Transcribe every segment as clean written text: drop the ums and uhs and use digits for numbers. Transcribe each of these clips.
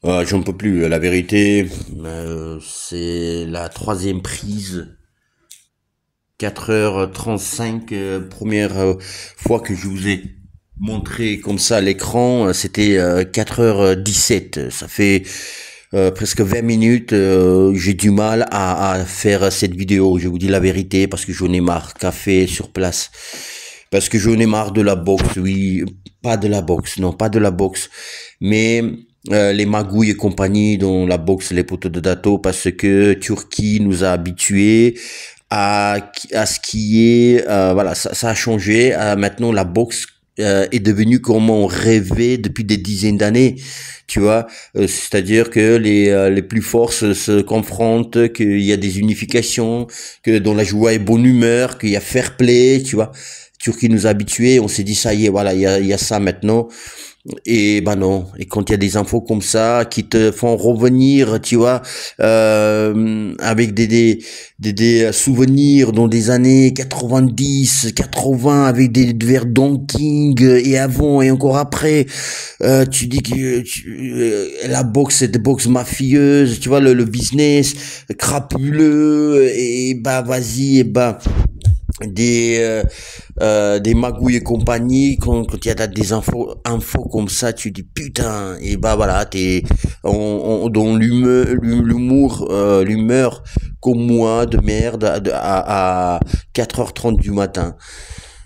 J'en peux plus. La vérité, c'est la troisième prise. 4h35, première fois que je vous ai montré comme ça à l'écran, c'était 4h17. Ça fait presque 20 minutes. J'ai du mal à faire cette vidéo. Je vous dis la vérité parce que j'en ai marre. Café sur place. Parce que j'en ai marre de la boxe, oui. Pas de la boxe, non, pas de la boxe. Mais les magouilles et compagnie, dont la boxe, les poteaux de Dato, parce que Turquie nous a habitués à ce qui est, voilà, ça a changé. Maintenant, la boxe est devenue comme on rêvait depuis des dizaines d'années, tu vois. C'est-à-dire que les plus forts se confrontent, qu'il y a des unifications, que dans la joie et bonne humeur, qu'il y a fair play, tu vois. Turquie nous a habitués, on s'est dit ça y est, voilà, il y a ça maintenant. Et ben non, et quand il y a des infos comme ça qui te font revenir, tu vois, avec des souvenirs dans des années 90, 80, avec des vers King et avant et encore après, tu dis que la boxe, c'est des boxes mafieuses, tu vois, le business crapuleux, et bah vas-y, et bah des magouilles et compagnie, quand il y a des infos comme ça, tu dis putain, et bah voilà, dans l'humeur comme moi de merde à 4h30 du matin.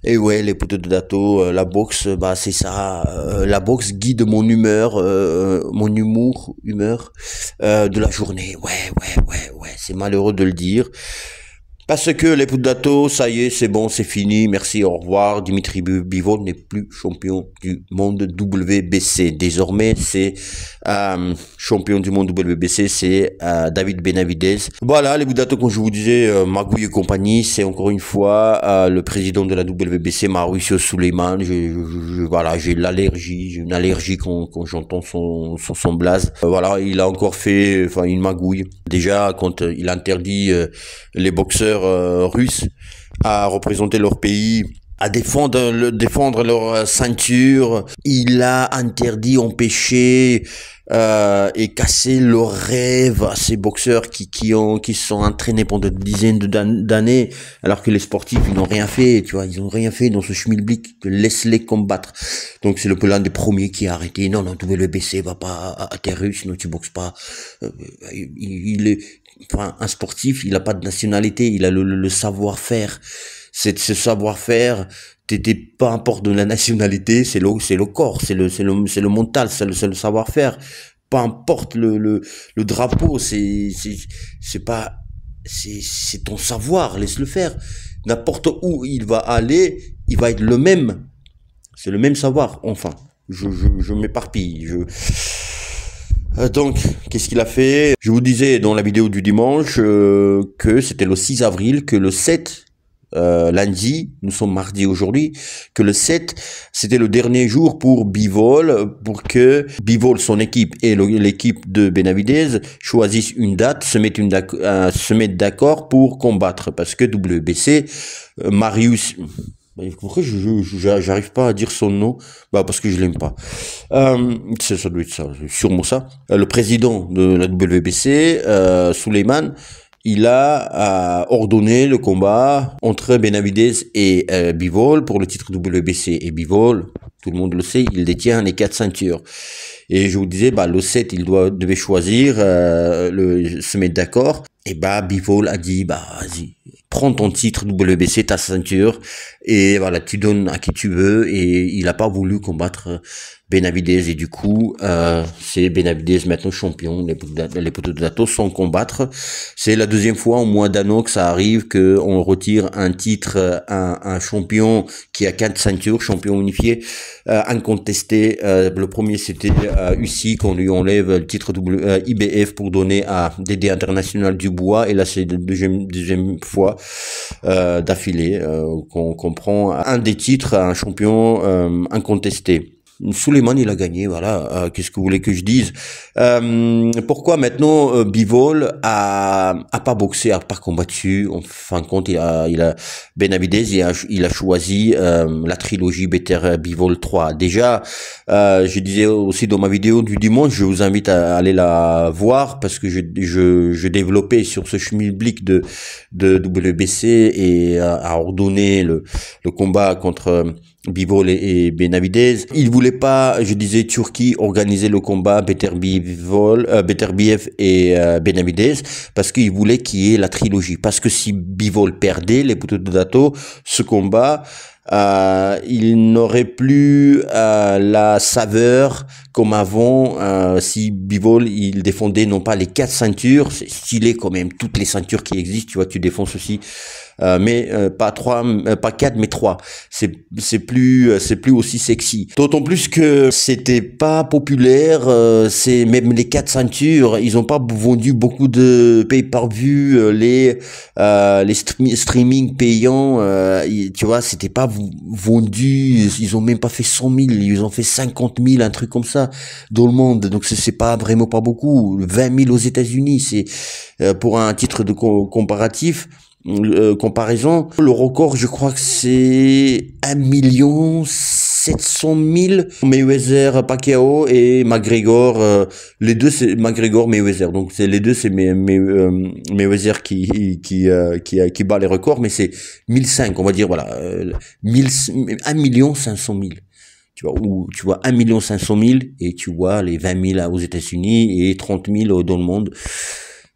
Et ouais, les poteaux de Dato, la boxe, bah c'est ça. La boxe guide mon humeur de la journée. Ouais. C'est malheureux de le dire. Parce que les Poudato, ça y est, c'est bon, c'est fini, merci, au revoir. Dimitri Bivol n'est plus champion du monde WBC. Désormais, c'est champion du monde WBC, c'est David Benavidez. Voilà, les Poudato, comme je vous disais, Magouille et compagnie, c'est encore une fois le président de la WBC, Mauricio Suleiman. Voilà, j'ai une allergie quand j'entends son blaze. Voilà, il a encore fait, enfin, une magouille. Déjà, quand il interdit les boxeurs russes à représenter leur pays, à défendre leur ceinture. Il a interdit, empêché et cassé leurs rêves à ces boxeurs qui se sont entraînés pendant des dizaines d'années, alors que les sportifs, ils n'ont rien fait, tu vois, ils n'ont rien fait dans ce schmilblick, laisse-les combattre. Donc c'est l'un des premiers qui a arrêté. Non, WBC va pas à terre russe, non, tu boxes pas. Il est, enfin, un sportif, il a pas de nationalité, il a le savoir-faire. Ce savoir-faire, pas importe de la nationalité, c'est le corps, c'est le mental, c'est le savoir-faire. Pas importe le drapeau, c'est pas, c'est ton savoir, laisse-le faire. N'importe où il va aller, il va être le même. C'est le même savoir, enfin. Je m'éparpille, donc, qu'est-ce qu'il a fait? Je vous disais dans la vidéo du dimanche que c'était le 6 avril, que le 7, lundi, nous sommes mardi aujourd'hui, que le 7, c'était le dernier jour pour Bivol, pour que Bivol, son équipe et l'équipe de Benavidez choisissent une date, se mettent d'accord pour combattre, parce que WBC, Marius... Pourquoi j'arrive pas à dire son nom? Bah parce que je l'aime pas. Ça doit être ça, sûrement ça. Le président de la WBC, Suleiman, il a ordonné le combat entre Benavidez et Bivol pour le titre WBC. Et Bivol, tout le monde le sait, il détient les 4 ceintures. Et je vous disais, bah le 7, il devait choisir, se mettre d'accord. Et bah Bivol a dit, bah vas-y, prends ton titre WBC, ta ceinture, et voilà, tu donnes à qui tu veux. Et il a pas voulu combattre Benavidez, et du coup c'est Benavidez maintenant champion. Les poteaux de Dato sans combattre. C'est la deuxième fois en moins d'un an que ça arrive, que on retire un titre, un champion qui a 4 ceintures, champion unifié, incontesté. Le premier c'était UC, qu'on lui enlève le titre IBF pour donner à DD International Dubois, et là c'est la deuxième fois d'affilée qu'on prend un des titres, un champion incontesté. Souleymane, il a gagné, voilà. Qu'est-ce que vous voulez que je dise? Pourquoi maintenant Bivol a pas boxé, a pas combattu? En fin de compte, Benavidez, il a choisi la trilogie Better Bivol 3. Déjà, je disais aussi dans ma vidéo du dimanche, je vous invite à aller la voir parce que je développais sur ce schmilblick de WBC et a ordonné le combat contre Bivol et Benavidez. Il voulait pas, je disais, Turquie organiser le combat Beterbiev et Benavidez parce qu'il voulait qu'il y ait la trilogie. Parce que si Bivol perdait les poteaux de Dato, ce combat, il n'aurait plus la saveur comme avant. Si Bivol il défendait non pas les 4 ceintures, c'est stylé quand même, toutes les ceintures qui existent, tu vois, tu défonces aussi. Mais pas 3, pas 4, mais 3. C'est plus aussi sexy. D'autant plus que c'était pas populaire. C'est même les 4 ceintures, ils ont pas vendu beaucoup de pay-per-view. Les streaming payants, tu vois, c'était pas vendu. Ils ont même pas fait 100 000, ils ont fait 50 000, un truc comme ça dans le monde. Donc c'est pas vraiment pas beaucoup. 20 000 aux États-Unis, c'est pour un titre de comparatif. Comparaison, le record, je crois que c'est 1 700 000 Mayweather, Pacquiao et McGregor. Les deux, c'est McGregor, Mayweather. Donc c'est les deux, c'est Mayweather qui bat les records, mais c'est 1005, on va dire, voilà, 1 500 000. Tu vois, ou tu vois 1 500 000 et tu vois les 20 000 aux États-Unis et 30 000 dans le monde.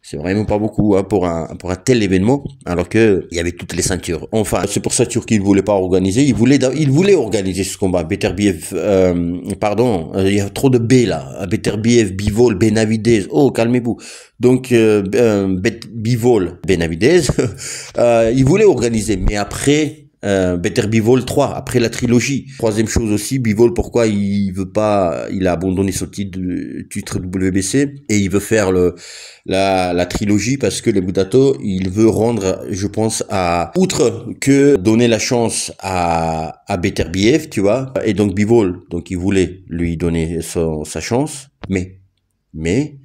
C'est vraiment pas beaucoup hein, pour un tel événement, alors que il y avait toutes les ceintures. Enfin, c'est pour ça que Turquie ne voulait pas organiser. Il voulait organiser ce combat. Beterbiev, il y a trop de B là. Beterbiev, Bivol, Benavidez. Oh, calmez-vous. Donc Bivol, Benavidez, il voulait organiser, mais après. Better Bivol 3 après la trilogie. Troisième chose aussi, Bivol, pourquoi il veut pas, il a abandonné son titre WBC et il veut faire la trilogie parce que les Budato, il veut rendre, je pense, outre que donner la chance à Beterbiev, tu vois, et donc Bivol, donc il voulait lui donner sa chance, mais il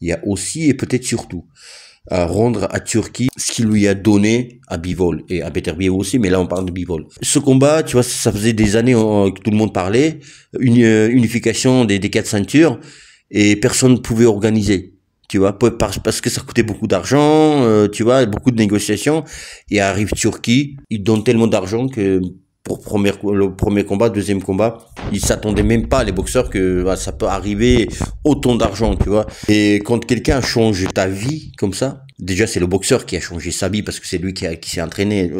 y a aussi et peut-être surtout à rendre à Turquie ce qu'il lui a donné à Bivol et à Beterbiev aussi, mais là on parle de Bivol. Ce combat, tu vois, ça faisait des années que tout le monde parlait, une unification des 4 ceintures et personne ne pouvait organiser, tu vois, parce que ça coûtait beaucoup d'argent, tu vois, beaucoup de négociations, et arrive Turquie, ils donnent tellement d'argent que pour le premier combat, deuxième combat, ils s'attendaient même pas, les boxeurs, que ça peut arriver autant d'argent, tu vois. Et quand quelqu'un change ta vie comme ça, déjà c'est le boxeur qui a changé sa vie parce que c'est lui qui s'est entraîné,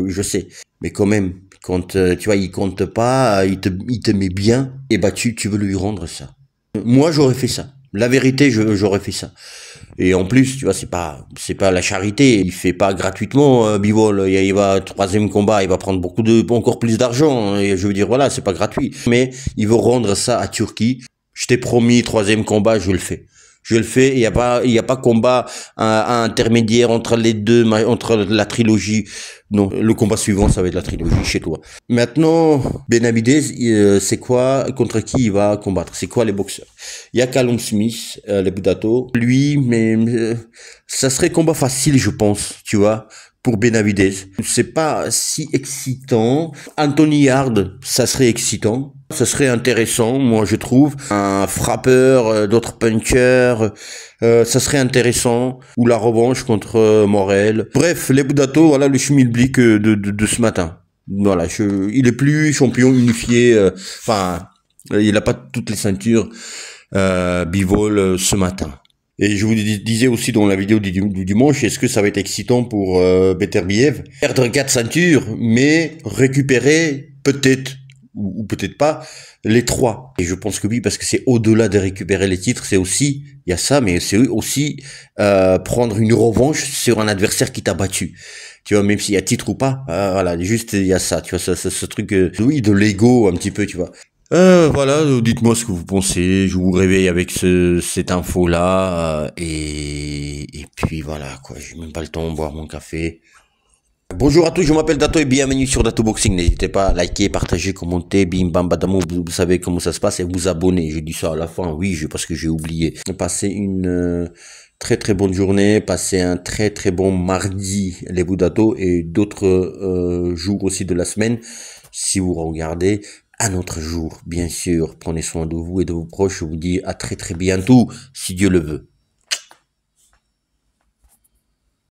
je sais. Mais quand même, quand tu vois, il compte pas, il te met bien, et bah tu veux lui rendre ça. Moi j'aurais fait ça. La vérité, j'aurais fait ça. Et en plus, tu vois, c'est pas la charité. Il fait pas gratuitement, Bivol. Il va, troisième combat, il va prendre encore plus d'argent. Et je veux dire, voilà, c'est pas gratuit. Mais il veut rendre ça à Turquie. Je t'ai promis, troisième combat, je le fais. Je le fais, il y a pas combat intermédiaire entre les deux, entre la trilogie. Non, le combat suivant, ça va être la trilogie chez toi. Maintenant, Benavidez, c'est quoi, contre qui il va combattre? C'est quoi les boxeurs? Il y a Callum Smith, les Budato. Lui, mais ça serait combat facile, je pense, tu vois, pour Benavidez. C'est pas si excitant. Anthony Yarde, ça serait excitant. Ça serait intéressant, moi je trouve. Un frappeur, d'autres punchers, ça serait intéressant. Ou la revanche contre Morel. Bref, les Budato, voilà le schmilblick de ce matin. Voilà, il est plus champion unifié. Enfin, il n'a pas toutes les ceintures. Bivol ce matin. Et je vous disais aussi dans la vidéo du dimanche, est-ce que ça va être excitant pour Beterbiev? Perdre 4 ceintures, mais récupérer peut-être ou peut-être pas les 3. Et je pense que oui, parce que c'est au-delà de récupérer les titres, c'est aussi, il y a ça, mais c'est aussi prendre une revanche sur un adversaire qui t'a battu. Tu vois, même s'il y a titre ou pas, voilà, juste il y a ça, tu vois, ce truc, oui, de l'ego un petit peu, tu vois. Voilà, dites-moi ce que vous pensez. Je vous réveille avec cette info-là, et puis voilà, quoi. J'ai même pas le temps de boire mon café. Bonjour à tous, je m'appelle Dato et bienvenue sur Dato Boxing. N'hésitez pas à liker, partager, commenter, bim bam badamo, vous savez comment ça se passe et vous abonner. Je dis ça à la fin, oui, parce que j'ai oublié. Passez une très très bonne journée, passez un très très bon mardi les Dato et d'autres jours aussi de la semaine. Si vous regardez un autre jour, bien sûr, prenez soin de vous et de vos proches. Je vous dis à très très bientôt, si Dieu le veut.